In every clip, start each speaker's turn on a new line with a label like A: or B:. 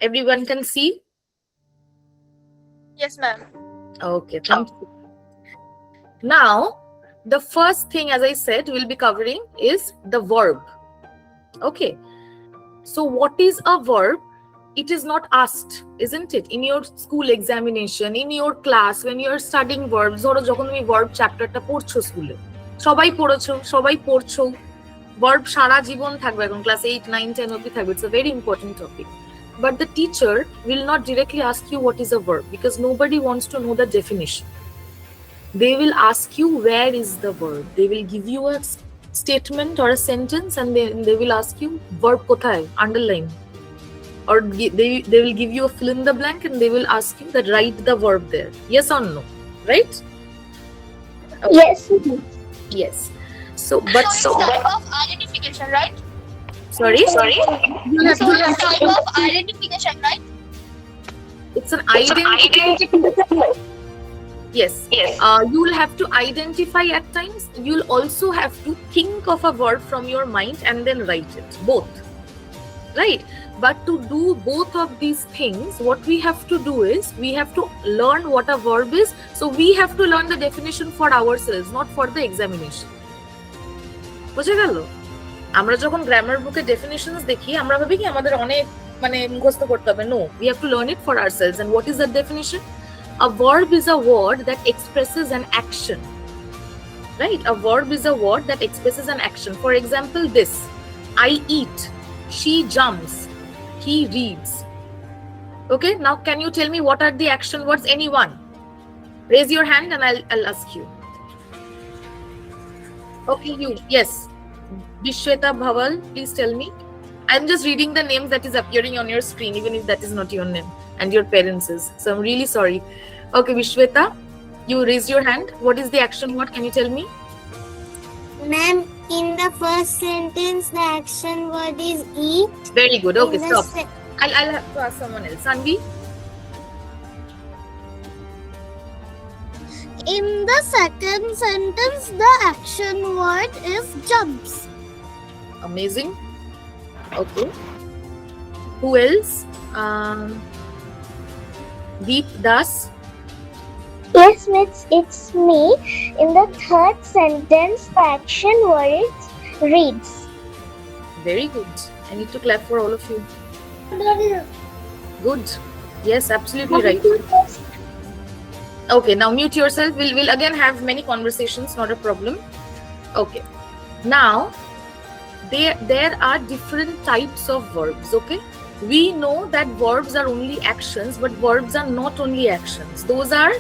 A: Everyone can see?
B: Yes, ma'am.
A: Okay, thank you. Now, the first thing, as I said, we'll be covering is the verb. Okay. So, what is a verb? It is not asked, isn't it? In your school examination, in your class, when you are studying verbs, ধরো যখন তুমি verb chapterটা পড়ছো স্কুলে, সবাই পড়েছো, সবাই পড়ছো, verb সারা জীবন থাকবে এখন ক্লাস 8, 9, 10 অবধি থাকবে. It's a very important topic. But the teacher will not directly ask you what is a verb because nobody wants to know the definition. They will ask you where is the verb. They will give you a statement or a sentence and they will ask you verb kothay, underline. Or they will give you a fill in the blank and they will ask you that write the verb there. Yes or no? Right?
C: Okay. Yes.
A: Yes. So, but
B: so it's type of identification, right?
A: Sorry?
B: You have so it's type of identification, right?
A: It's an identification. Yes. You will have to identify at times. You'll also have to think of a verb from your mind and then write it. Both. Right? But to do both of these things, what we have to do is we have to learn what a verb is. So we have to learn the definition for ourselves, not for the examination. বুঝে গেল? আমরা যখন grammar বুকে ডেফিনিশনস দেখি আমরা ভাবি কি আমাদের অনেক মুখস্থ করতে হবে. No, we have to learn it for ourselves. And what is that definition? A verb is a word that expresses an action. Right? A verb is a word that expresses an action. For example, this. I eat. She jumps. He reads. Okay, now can you tell me what are the action words? Anyone? Raise your hand and I'll ask you. Okay, you. Yes. Vishweta Bhaval, please tell me. I'm just reading the names that is appearing on your screen, even if that is not your name and your parents' is. So I'm really sorry. Okay, Vishweta, you raise your hand. What is the action word? Can you tell me?
C: Ma'am, in the first sentence, the action word is eat.
A: Very good. Okay, stop. I'll have to ask someone else. Sanvi?
C: In the second sentence, the action word is jumps.
A: Amazing. Okay. Who else? Deep Das?
C: Yes, miss, it's me. In the third sentence, the action word is reads.
A: Very good. I need to clap for all of you. Good. Yes, absolutely right. Okay, now mute yourself. We'll again have many conversations, not a problem. Okay. Now, there are different types of verbs, okay? We know that verbs are only actions, but verbs are not only actions. Those are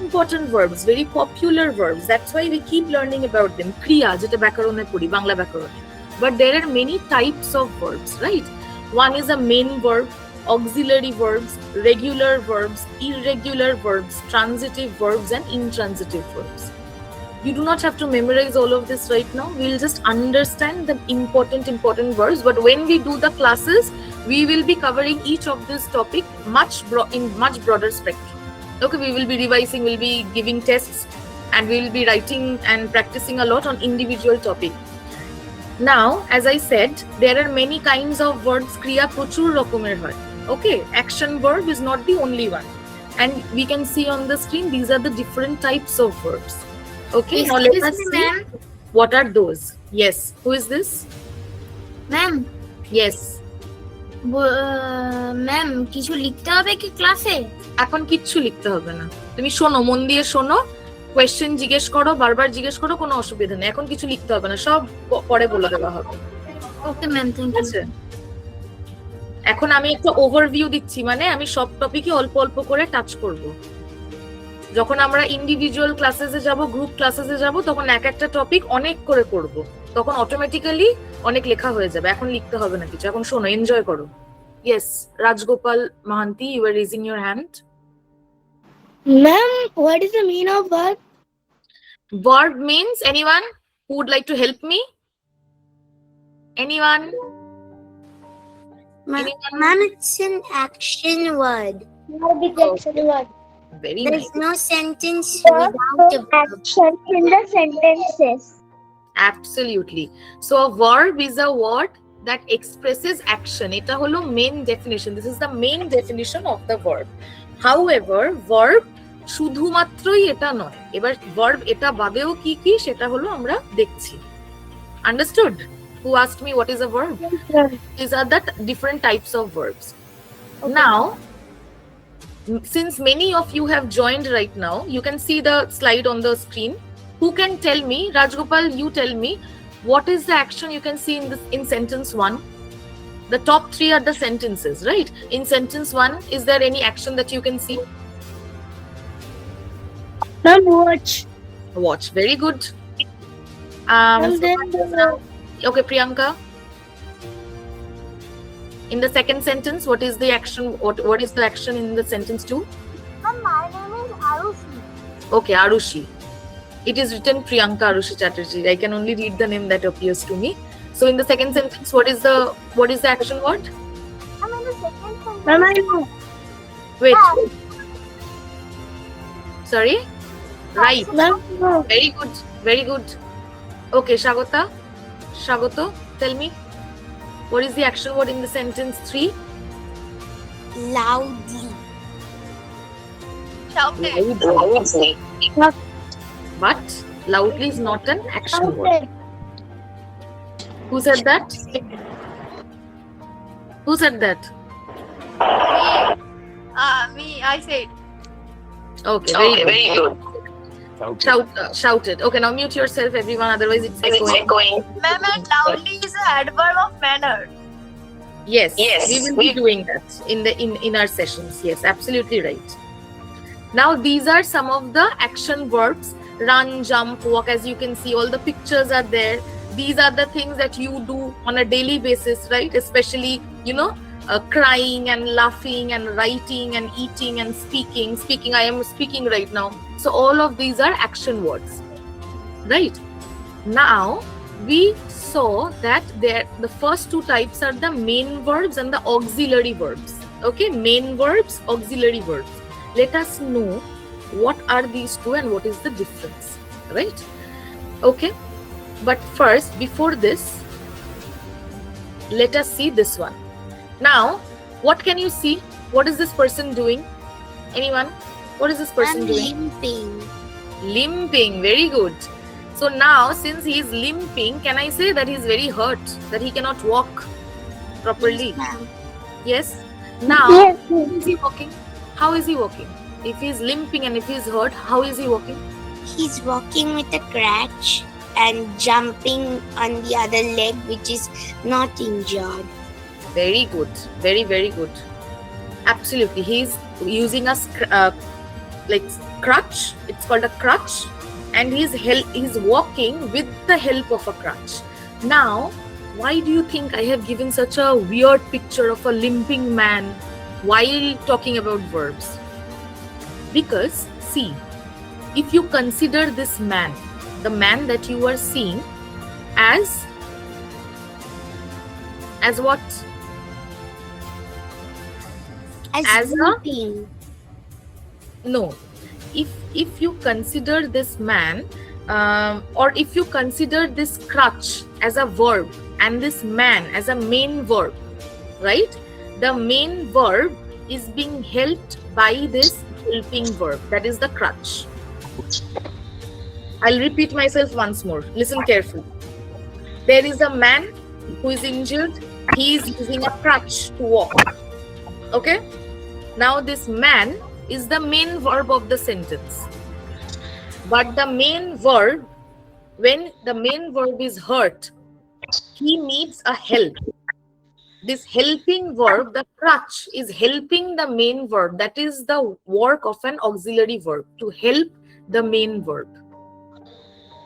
A: important verbs, very popular verbs. That's why we keep learning about them. Kriya, jeta byakarone pori, Bangla byakarone. But there are many types of verbs, right? One is a main verb, auxiliary verbs, regular verbs, irregular verbs, transitive verbs, and intransitive verbs. You do not have to memorize all of this right now. We'll just understand the important verbs. But when we do the classes, we will be covering each of this topic in much broader spectrum. Okay, we will be revising, we'll be giving tests, and we will be writing and practicing a lot on individual topic. Now, as I said, there are many kinds of verbs. Kriya prochur rokomer hoy. Okay, action verb is not the only one. And we can see on the screen, these are the different types of verbs. Okay, now let us see what are those. Yes, who is this?
C: Ma'am.
A: Yes.
C: Ma'am কিছু লিখতে হবে কি ক্লাসে?
A: এখন কিচ্ছু লিখতে হবে না, তুমি শোনো, মন দিয়ে শোনো, কোয়েশ্চেন জিজ্ঞেস করো, বারবার জিজ্ঞেস করো, কোনো অসুবিধা নেই। এখন কিছু লিখতে হবে না, সব পরে বলে দেওয়া হবে।
C: Okay ma'am, thank you.
A: এখন আমি একটা ওভারভিউ দিচ্ছি, মানে আমি সব টপিকে অল্প অল্প করে টাচ করব। যখন আমরা ইন্ডিভিজুয়াল ক্লাসেসে যাব, গ্রুপ ক্লাসেসে যাব, তখন এক একটা টপিক অনেক করে করব, তখন অটোমেটিক্যালি অনেক লেখা হয়ে যাবে। এখন লিখতে হবে না কিছু, এখন শোনো, এনজয় করো। Yes, Rajgopal Mahanti, you were raising your hand.
C: Ma'am, what is the meaning of verb?
A: Verb means, anyone who would like to help me? Anyone?
C: Ma'am, it's an action word. Action word.
A: Very
C: There's
A: nice.
C: no sentence without a action in the sentences.
A: Absolutely. So a verb is a word that expresses action. এটা হলো main definition. This is the main definition of the verb. However, verb শুধুমাত্রই এটা নয়, এবার verb এটা বাদেও কি কি সেটা হলো আমরা দেখছি। Understood? Who asked me what is a verb? These are the different types of verbs.
C: Okay.
A: Now, since many of you have joined right now, you can see the slide on the screen. Who can tell me, Rajgopal, you tell me, what is the action you can see in sentence 1? The top 3 are the sentences, right? In sentence 1, is there any action that you can see?
C: Ma'am, watch.
A: Watch, very good.
C: And
A: so-
C: then
A: okay, Priyanka. In the second sentence, what is the action? What is the action in the sentence 2?
C: my name is Arushi.
A: Okay, Arushi. It is written Priyanka Arushi Chatterjee. I can only read the name that appears to me. So in the second sentence, what is the action word?
C: I'm in the second sentence. Ma'am, I know.
A: Wait. Sorry? Right.
C: Ma'am, no.
A: Very good. Very good. Okay, Shagoto, tell me. What is the action word in the sentence 3?
B: Loudly. Shouted.
A: Loudly. But loudly is not an action word.
C: Okay.
A: Who said that? Who said that?
B: Me, I said.
A: Okay, very good. Shouted. Okay, now mute yourself, everyone. Otherwise, it's echoing.
B: Ma'am, and loudly is an adverb of manner.
A: Yes, we will be doing that in our sessions. Yes, absolutely right. Now, these are some of the action verbs: run, jump, walk. As you can see, all the pictures are there. These are the things that you do on a daily basis, right? Especially, crying and laughing and writing and eating and speaking. I am speaking right now. So all of these are action words, right? Now we saw that the first two types are the main verbs and the auxiliary verbs. Okay, main verbs, auxiliary verbs. Let us know what are these two and what is the difference, right? Okay, but first, before this, let us see this one. Now, what can you see? What is this person doing? Anyone? What is this person doing? Limping. Very good. So now, since he is limping, can I say that he is very hurt, that he cannot walk properly? Yes. Now,
C: Yes.
A: how is he walking? How is he walking? If he is limping and if he is hurt, how is he walking?
D: He's walking with a crutch and jumping on the other leg, which is not injured.
A: Very good. Very, very good. Absolutely. He is using a crutch. It's called a crutch. And he's walking with the help of a crutch. Now, why do you think I have given such a weird picture of a limping man while talking about verbs? Because, see, if you consider this man, the man that you are seeing, as what? As a-
D: limping.
A: No. If you consider this man, or if you consider this crutch as a verb and this man as a main verb, right? The main verb is being helped by this helping verb, that is the crutch. I'll repeat myself once more. Listen carefully. There is a man who is injured. He is using a crutch to walk. Okay? Now this man is the main verb of the sentence. But the main verb, when the main verb is hurt, he needs a help. This helping verb, the crutch, is helping the main verb. That is the work of an auxiliary verb, to help the main verb.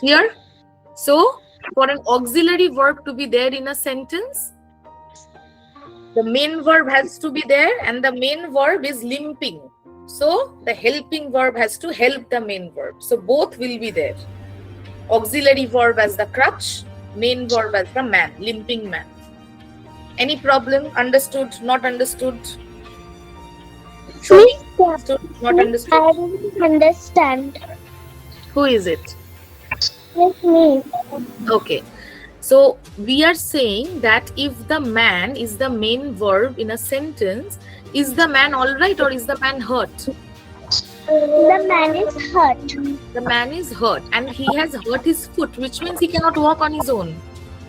A: Clear? So, for an auxiliary verb to be there in a sentence, the main verb has to be there and the main verb is limping. So, the helping verb has to help the main verb. So, both will be there. Auxiliary verb as the crutch, main verb as the man, limping man. Any problem? Understood? Not understood?
C: Miss,
A: Understood? Not understood?
C: I didn't understand.
A: Who is it?
C: Miss me.
A: Okay. So we are saying that if the man is the main verb in a sentence, is the man all right or is the man hurt?
C: The man is hurt.
A: The man is hurt and he has hurt his foot, which means he cannot walk on his own,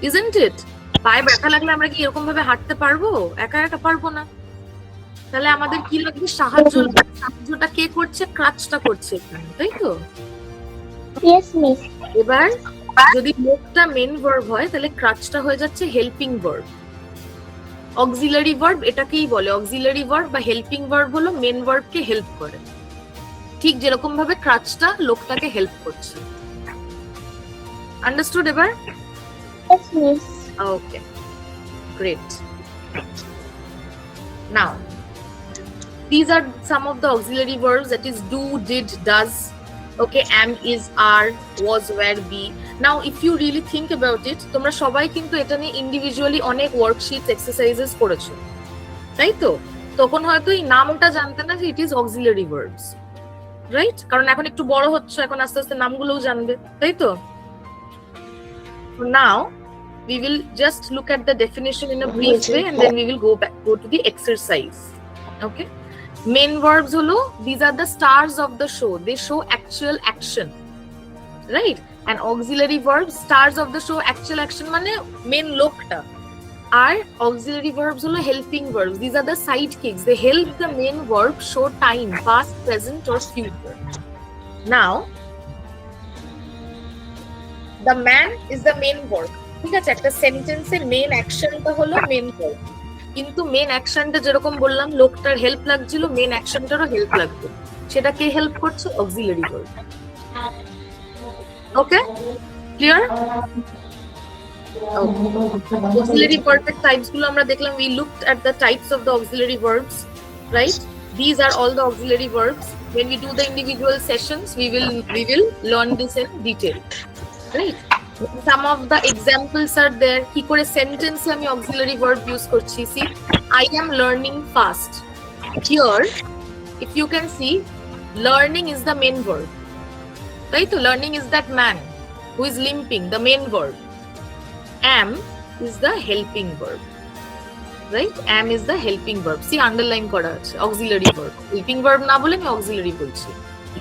A: isn't it? পায়ে ব্যথা লাগলে আমরা কি এরকম ভাবে হাঁটতে পারবো? একা একা পারবো না। তাহলে আমাদের কি লাগবে? সাহায্য। সাহায্যটা কে করছে? ক্রাচটা করছে এখানে, তাই তো?
C: Yes, miss.
A: এবার যদি লোকটা মেন ভার্ব হয় তাহলে ক্রাচটা হয়ে যাচ্ছে হেল্পিং ভার্ব। অক্সিলারি ভার্ব এটাকেই বলে। অক্সিলারি ভার্ব বা হেল্পিং ভার্ব হলো মেন ভার্বকে হেল্প করে, ঠিক যেরকম ভাবে ক্রাচটা লোকটাকে হেল্প করছে। আন্ডারস্টুড এবার?
C: Yes, miss.
A: Okay, great. Now, these are some of the auxiliary verbs, that is do, did, does. Okay, am, is, are, was, were, be. Now, if you really think about it, তোমরা সবাই কিন্তু এটা নিয়ে individually অনেক ওয়ার্কশিটস exercises করেছো, তাই তো? তখন হয়তো এই নামটা জানতে না যে it is auxiliary verbs, right? কারণ এখন একটু বড় হচ্ছে, এখন আস্তে আস্তে নামগুলোও জানবে, তাই তো? Now, we will just look at the definition in a brief way and then we will go to the exercise. Okay, main verbs holo, these are the stars of the show, they show actual action, right? And auxiliary verbs, stars of the show, actual action mane main lokta. Are auxiliary verbs holo helping verbs, these are the sidekicks, they help the main verb show time, past, present or future. Now, the man is the main verb. ঠিক আছে, একটা সেন্টেন্সের main অ্যাকশনটা হলো main verb, কিন্তু main অ্যাকশনটা যেরকম বললাম লোকটার help লাগছিল, মেইন অ্যাকশনটারও হেল্প লাগবে, সেটা কে হেল্প করছে? Auxiliary verb. Okay, clear? Auxiliary ভার্বের টাইপস গুলো আমরা দেখলাম। we looked at the types of the auxiliary verbs, right? These are all the auxiliary verbs. When we do the individual sessions, we will learn this in detail, right? Some of the examples are there. কি করে সেন্টেন্সে আমি auxiliary verb use করছি? See, I am learning fast. Here, if you can see, learning is the main verb. Right? So learning is that man who is limping, the main verb. Am is the helping verb. Right? Am is the helping verb. See, underline করা আছে, auxiliary verb. Helping verb না বলে আমি auxiliary বলছি।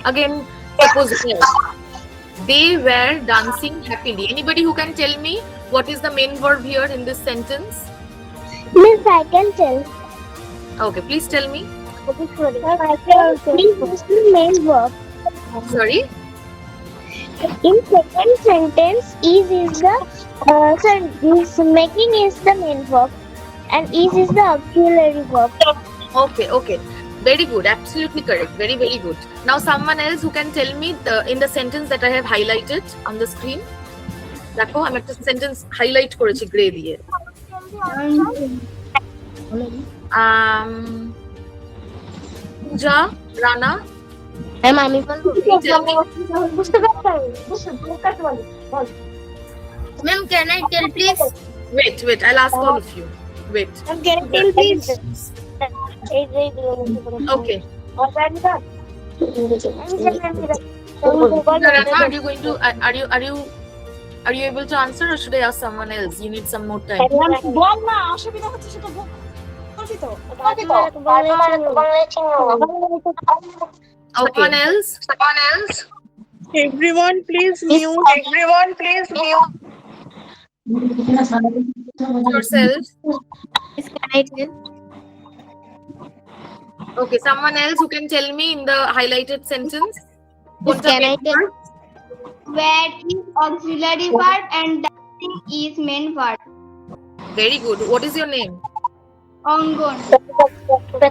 A: Again, suppose they were dancing happily. Anybody who can tell me what is the main verb here in this sentence?
C: Miss, I can tell.
A: Okay, please tell me.
C: Please use the main verb.
A: Sorry?
C: In second sentence, is the is making is the main verb, and is the auxiliary verb.
A: Okay. Very good, absolutely correct. Very, very good. Now, someone else who can tell me in the sentence that I have highlighted on the screen. দেখো, আমি একটা sentence highlight করেছি grey দিয়ে। পূজা, রানা,
C: আমি
B: Ma'am, can I tell please?
A: wait, I'll ask all of you. Wait.
C: can I tell please?
A: Okay. Rana, are you able to answer or should I ask someone else? You need some more time. Someone else?
E: Everyone please mute.
A: Yourself.
B: Can I tell?
A: Okay, someone else who can tell me in the highlighted sentence.
B: Can I tell? Where is auxiliary verb and dancing is main verb.
A: Very good. What is your name?
B: Ongon.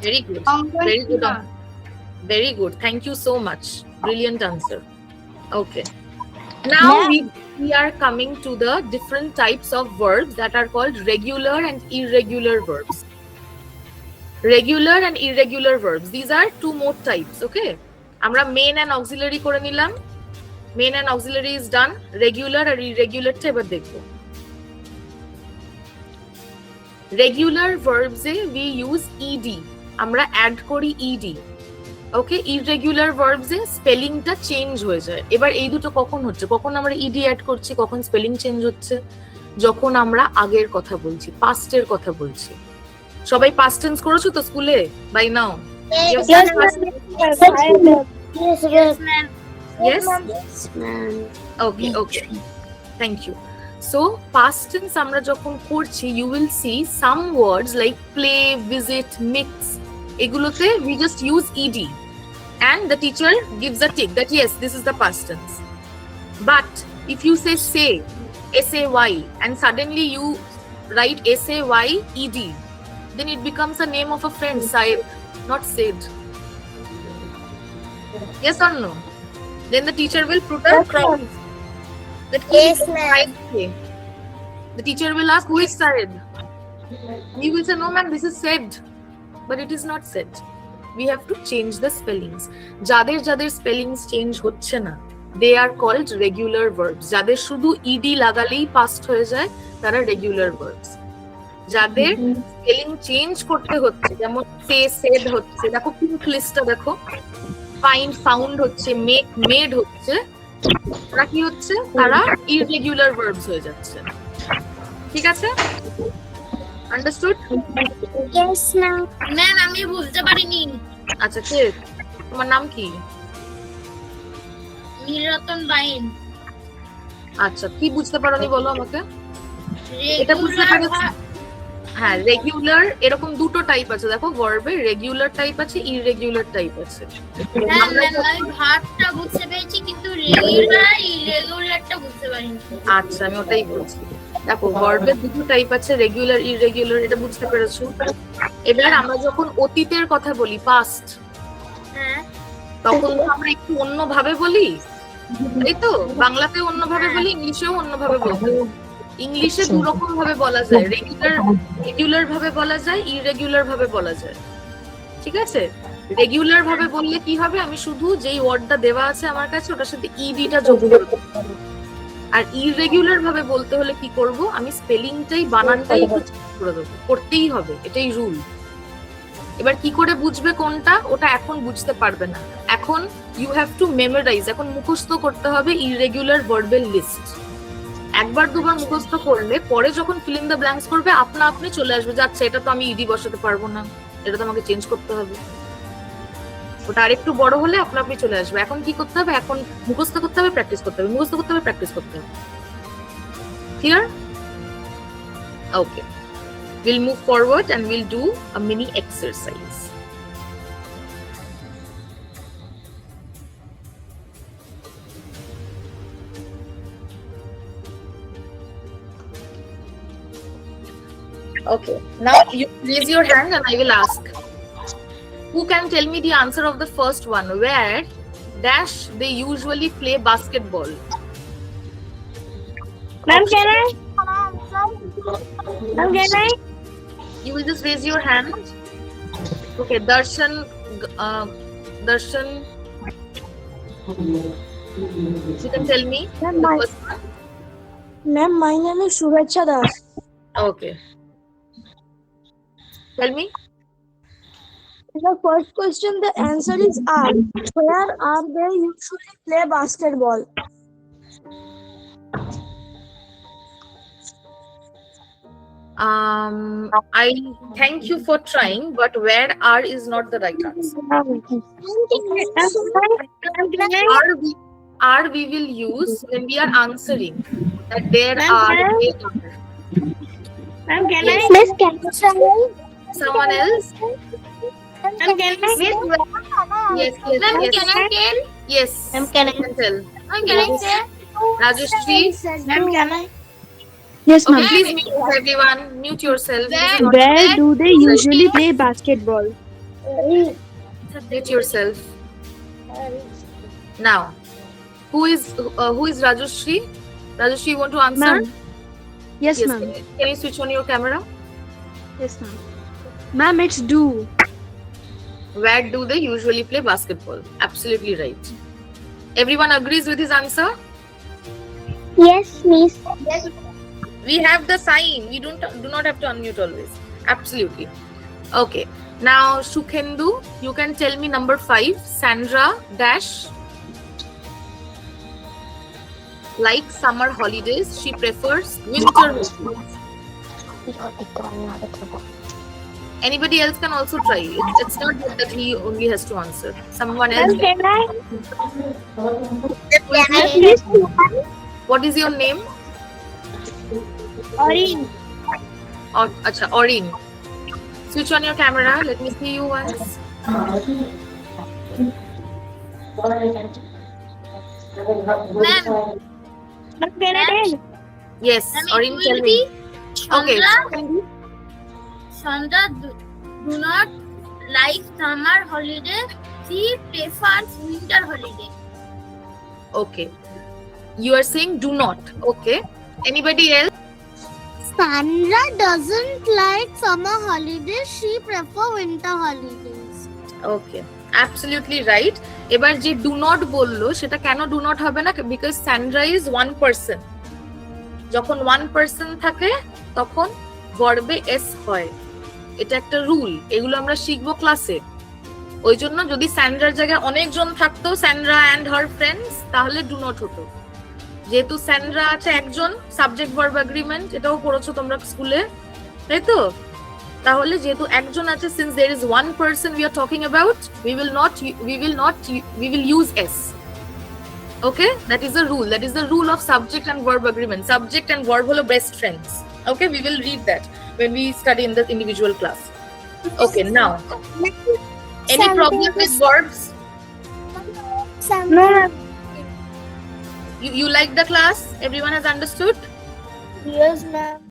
A: Very good.
B: Ongon.
A: Very good. Very good. Thank you so much. Brilliant answer. Okay. Now we are coming to the different types of verbs that are called regular and irregular verbs. Regular and irregular verbs. These are two more types. Okay. আমরা main and auxiliary করে নিলাম। Main and auxiliary is done. Regular R irregular টা এবার দেখবো। Regular verbs A we use ed. আমরা add করি ed. Okay, irregular verbs এ স্পেলিংটা change হয়ে যায়। এবার এই দুটো কখন হচ্ছে? কখন আমরা ed অ্যাড করছি, কখন স্পেলিং চেঞ্জ হচ্ছে? যখন আমরা আগের কথা বলছি, পাস্টের কথা বলছি। সবাই পাস্ট টেন্স করেছো তো স্কুলে bye now?
C: Yes,
A: Yes,
C: ma'am.
A: yes,
D: Yes, ma'am.
A: okay, okay, thank you. So past tense আমরা যখন করছি, you will see some words like play, visit, mix, এগুলোতে we just use ed and the teacher gives a tick that yes, this is the past tense. But if you say say and suddenly you write say ed, then it becomes a name of a friend, Said, not said. Yes or no? Then the teacher will put a cross. That
C: Yes,
A: who is
C: ma'am.
A: Said? The teacher will ask, who is Said? You will say, no ma'am, this is said. But it is not said. We have to change the spellings. যাদের যাদের spellings change হচ্ছে না, they are called regular verbs. যাদের শুধু ed লাগালেই past হয়ে যায়, তারা regular verbs. যাদের স্পেলিং চেঞ্জ করতে হচ্ছে, যেমন সে সেড হচ্ছে, দেখো পিঙ্ক লিস্টটা দেখো, ফাইন্ড ফাউন্ড হচ্ছে, মেক মেড হচ্ছে, তারা কি হচ্ছে, তারা ইররেগুলার ভার্বস হয়ে যাচ্ছে। ঠিক আছে, আন্ডারস্টুড?
C: Yes, ma'am.
B: ম্যাম আমি বুঝতে পারিনি।
A: আচ্ছা, কে তোমার নাম কি?
B: নীলরতন বাইন।
A: আচ্ছা, কি বুঝতে পারোনি বলো আমাকে। এটা বুঝতে পেরেছি। হ্যাঁ, রেগুলার এরকম দুটো টাইপ আছে, দেখো ভার্বের রেগুলার টাইপ আছে, ইররেগুলার টাইপ আছে।
B: আমি ভার্বটা বুঝতে পেরেছি কিন্তু রেগুলার ইররেগুলারটা বুঝতে পারিনি।
A: আচ্ছা, আমি ওটাই বলছি। দেখো ভার্বের দুটো টাইপ আছে, রেগুলার ইররেগুলার, এটা বুঝতে পেরেছো। এবার আমরা যখন অতীতের কথা বলি, পাস্ট,
B: হ্যাঁ
A: তখন তো আমরা একটু অন্যভাবে বলি, তাই তো? বাংলাতে অন্যভাবে বলি, ইংলিশেও অন্যভাবে বলতে। ইংলিশে দু রকম ভাবে বলা যায়, রেগুলার ভাবে বলা যায়, ইররেগুলার ভাবে বলা যায়। ঠিক আছে, রেগুলার ভাবে বললে কি হবে, আমি শুধু যেই ওয়ার্ডটা দেওয়া আছে আমার কাছে ওটার সাথে ইডিটা যোগ করব। আর ইররেগুলার ভাবে বলতে হলে কি করব, আমি স্পেলিংটাই, বানানটাই একটু চেঞ্জ করে দেবো, করতেই হবে, এটাই রুল। এবার কি করে বুঝবে কোনটা, ওটা এখন বুঝতে পারবে না। এখন ইউ হ্যাভ টু মেমোরাইজ, এখন মুখস্থ করতে হবে ইররেগুলার ভার্বের লিস্ট। একবার দুবার মুখস্থ করলে পরে যখন ফিল ইন দ্য ব্ল্যাঙ্কস করবে, আপনা আপনি চলে আসবে যে আচ্ছা, এটা তো আমি ইডি বসাতে পারবো না, এটা তো আমাকে চেঞ্জ করতে হবে। ওটা আরেকটু বড় হলে আপনা আপনি চলে আসবে। এখন কি করতে হবে, এখন মুখস্থ করতে হবে, প্র্যাকটিস করতে হবে, মুখস্থ করতে হবে, প্র্যাকটিস করতে হবে। Clear? Okay, we'll move forward and we'll do a mini exercise. Okay, now you raise your hand and I will ask. Who can tell me the answer of the first one? Where dash they usually play basketball?
C: Ma'am, can I? Ma'am, can I?
A: You will just raise your hand. Okay, Darshan, you can tell me.
C: Ma'am,
A: the first one.
C: Ma'am, my name is Suracha Das.
A: Okay. Tell me.
C: The first question, the answer is R. Where are they usually play basketball?
A: I thank you for trying, but where are is not the right answer. Are we will use when we are answering that there are.
C: Ma'am, can
A: Yes.
C: I? Miss, can I?
A: Someone else?
C: Ma'am, can I?
A: Yes, yes,
B: Ma'am,
A: yes.
B: can I tell?
A: Yes.
C: Ma'am, can I?
A: You tell.
B: Ma'am, can I say?
A: Rajeshri.
C: Ma'am, can I? Yes,
A: Okay,
C: ma'am.
A: please mute everyone. Mute yourself. This is not-
C: Where do they usually play basketball?
A: Mute yourself. Now, who is Rajeshri? Rajeshri, you want to answer?
C: Ma'am. Yes, ma'am.
A: Can you switch on your camera?
C: Yes, ma'am. Ma'am, it's do.
A: Where do they usually play basketball? Absolutely right. Everyone agrees with his answer?
C: Yes, miss.
A: We have the sign. We do not have to unmute always. Absolutely. Okay. Now, Shukhendu, you can tell me number 5. Sandra dash. like summer holidays, she prefers winter holidays. Anybody else can also try. It's not that he only has to answer. Someone else.
C: Can I?
A: What is your name?
C: Orange.
A: Acha, Orin. Switch on your camera. Let me see you once.
B: Ma'am,
C: Can I tell?
A: Yes, Orin, tell me. Okay.
B: Chandra do not like summer holiday. She prefers winter holiday.
A: Okay. You are saying do not. Okay. Anybody else?
B: Sandra doesn't like summer holidays. She prefer winter holidays.
A: Okay. Absolutely right. এবার যে do not বললো সেটা কেন do not হবে না? Because Sandra is one person. যখন one person থাকে তখন verbe s হয়। এটা একটা রুল। এগুলো আমরা শিখবো ক্লাসে। ওই জন্য যদি স্যান্ড্রার জায়গায় অনেকজন থাকতো, স্যান্ড্রা অ্যান্ড হার ফ্রেন্ডস, তাহলে ডু নট হতো। যেহেতু স্যান্ড্রা আছে একজন, সাবজেক্ট ভার্ব এগ্রিমেন্ট এটাও পড়েছো তোমরা স্কুলে, তাই তো? তাহলে যেহেতু একজন আছে, since there is one person we are talking about, we will use S. Okay, that is the rule, that is the rule of subject and verb agreement. Subject and verb হলো best friends. Okay, we will read that when we study in the individual class. Okay, now, any problem with verbs?
C: No.
A: You like the class? Everyone has understood?
C: Yes, ma'am.